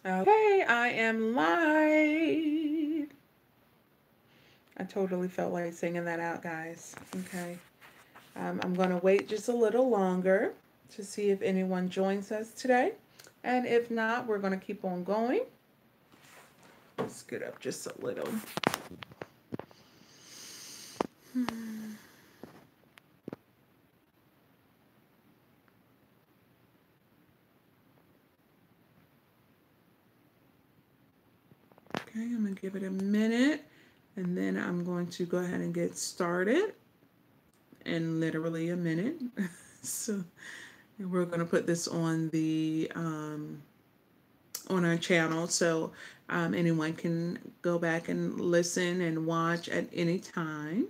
Okay, I am live. I totally felt like singing that out, guys. Okay. I'm going to wait just a little longer to see if anyone joins us today. And if not, we're going to keep on going. Let's get up just a little. Okay, I'm going to give it a minute and then I'm going to go ahead and get started in literally a minute. So we're going to put this on our channel so anyone can go back and listen and watch at any time.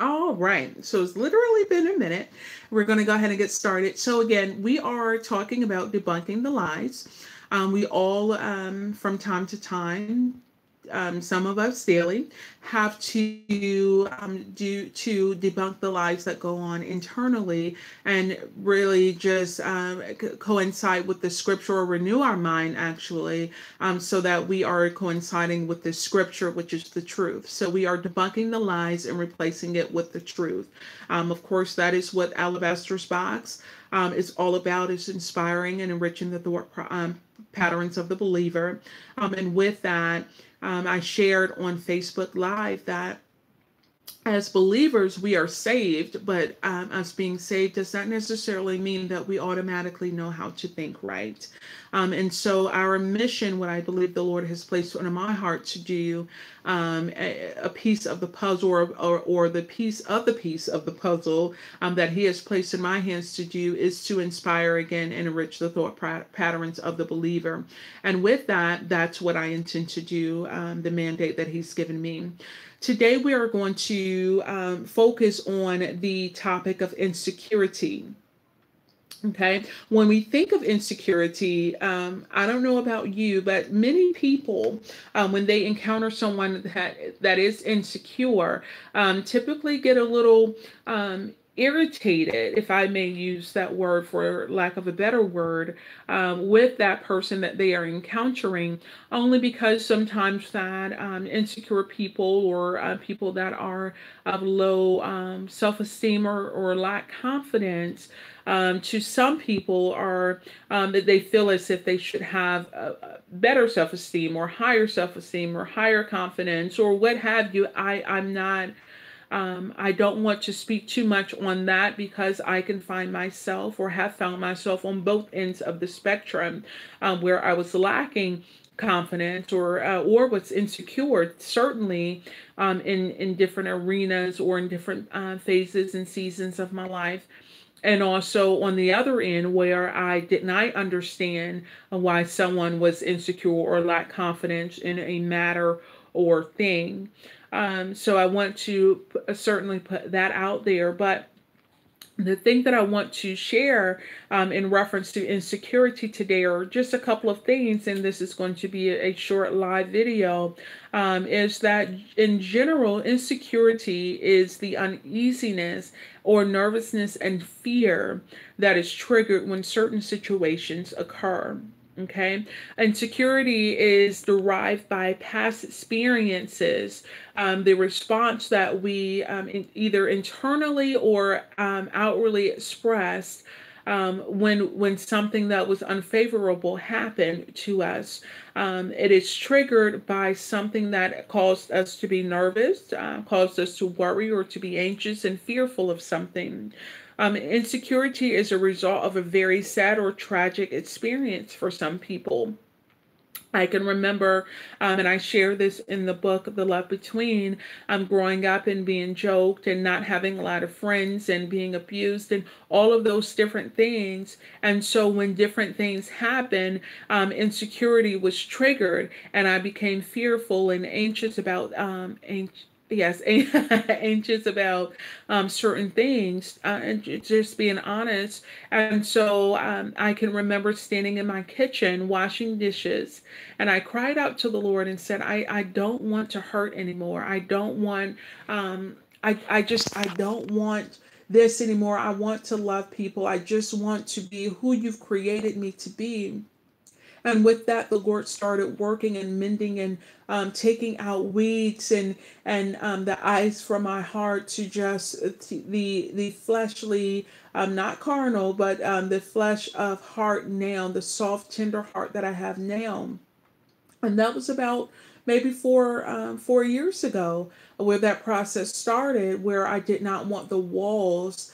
All right, so it's literally been a minute. We're going to go ahead and get started. So again, we are talking about debunking the lies. We all, from time to time, some of us daily, have to do to debunk the lies that go on internally and really just coincide with the scripture or renew our mind actually, so that we are coinciding with the scripture, which is the truth. So we are debunking the lies and replacing it with the truth. Of course, that is what Alabaster's Box is all about, is inspiring and enriching the thought patterns of the believer. And with that, I shared on Facebook Live that as believers, we are saved, but us being saved does not necessarily mean that we automatically know how to think right. And so, our mission, what I believe the Lord has placed on my heart to do, a piece of the puzzle, or the piece of the puzzle that He has placed in my hands to do, is to inspire again and enrich the thought patterns of the believer. And with that, that's what I intend to do, the mandate that He's given me. Today, we are going to focus on the topic of insecurity. Okay. When we think of insecurity, I don't know about you, but many people, when they encounter someone that is insecure, typically get a little irritated, if I may use that word for lack of a better word, with that person that they are encountering, only because sometimes that insecure people, or people that are of low self-esteem, or lack confidence, to some people are that they feel as if they should have a better self-esteem, or higher self-esteem, or higher confidence, or what have you. I'm not I don't want to speak too much on that, because I can find myself, or have found myself, on both ends of the spectrum, where I was lacking confidence, or was insecure, certainly, in different arenas, or in different phases and seasons of my life. And also on the other end, where I did not understand why someone was insecure or lacked confidence in a matter or thing. So I want to certainly put that out there. But the thing that I want to share, in reference to insecurity today, are just a couple of things, and this is going to be a short live video, is that in general, insecurity is the uneasiness or nervousness and fear that is triggered when certain situations occur. Okay. Insecurity is derived by past experiences, the response that we either internally or outwardly expressed, when something that was unfavorable happened to us. It is triggered by something that caused us to be nervous, caused us to worry, or to be anxious and fearful of something. Insecurity is a result of a very sad or tragic experience for some people. I can remember, and I share this in the book, The Love Between, growing up and being joked and not having a lot of friends and being abused and all of those different things. And so when different things happen, insecurity was triggered, and I became fearful and anxious about, yes, anxious about certain things, and just being honest. And so I can remember standing in my kitchen washing dishes, and I cried out to the Lord and said, I don't want to hurt anymore. I don't want, I don't want this anymore. I want to love people. I just want to be who you've created me to be. And with that, the Lord started working and mending and taking out weeds and the ice from my heart to just the fleshly, not carnal, but the flesh of heart now, the soft, tender heart that I have now. And that was about maybe 4 years ago where that process started, where I did not want the walls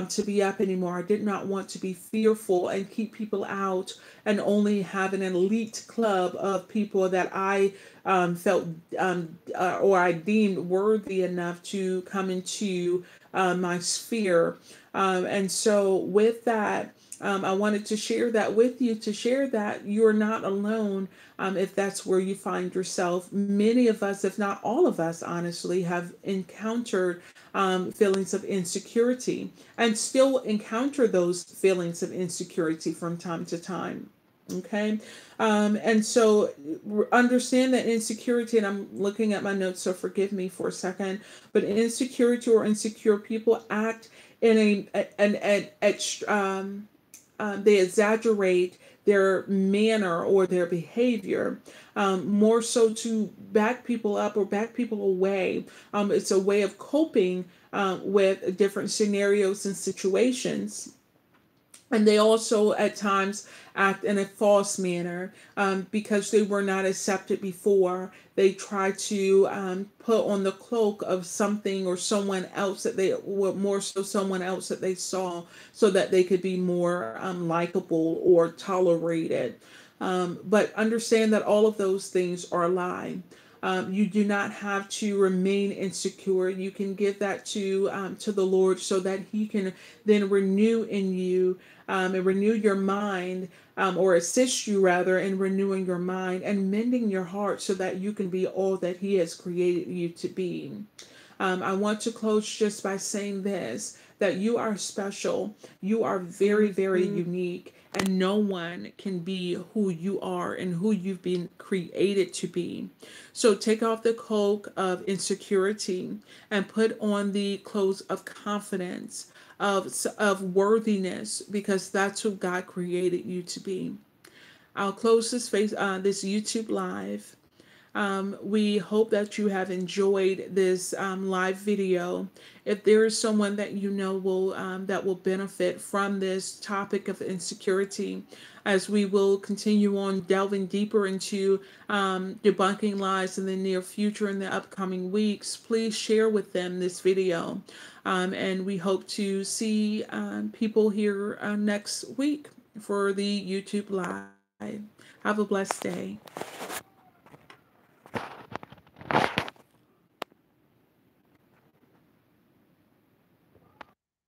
to be up anymore. I did not want to be fearful and keep people out and only have an elite club of people that I felt or I deemed worthy enough to come into my sphere. And so, with that, I wanted to share that with you, to share that you're not alone if that's where you find yourself. Many of us, if not all of us, honestly, have encountered feelings of insecurity and still encounter those feelings of insecurity from time to time. Okay. And so understand that insecurity, and I'm looking at my notes, so forgive me for a second, but insecurity or insecure people act in they exaggerate their manner or their behavior, more so to back people up or back people away. It's a way of coping with different scenarios and situations. And they also at times act in a false manner because they were not accepted before. They try to put on the cloak of something or someone else that they were, more so someone else that they saw, so that they could be more likable or tolerated. But understand that all of those things are a lie. You do not have to remain insecure. You can give that to the Lord so that He can then renew in you and renew your mind, or assist you rather in renewing your mind and mending your heart so that you can be all that He has created you to be. I want to close just by saying this, that you are special. You are very, very unique, and no one can be who you are and who you've been created to be. So take off the cloak of insecurity and put on the clothes of confidence, of worthiness, because that's who God created you to be. I'll close this YouTube live. We hope that you have enjoyed this live video. If there is someone that you know will that will benefit from this topic of insecurity, as we will continue on delving deeper into debunking lies in the near future in the upcoming weeks, please share with them this video. And we hope to see people here next week for the YouTube live. Have a blessed day.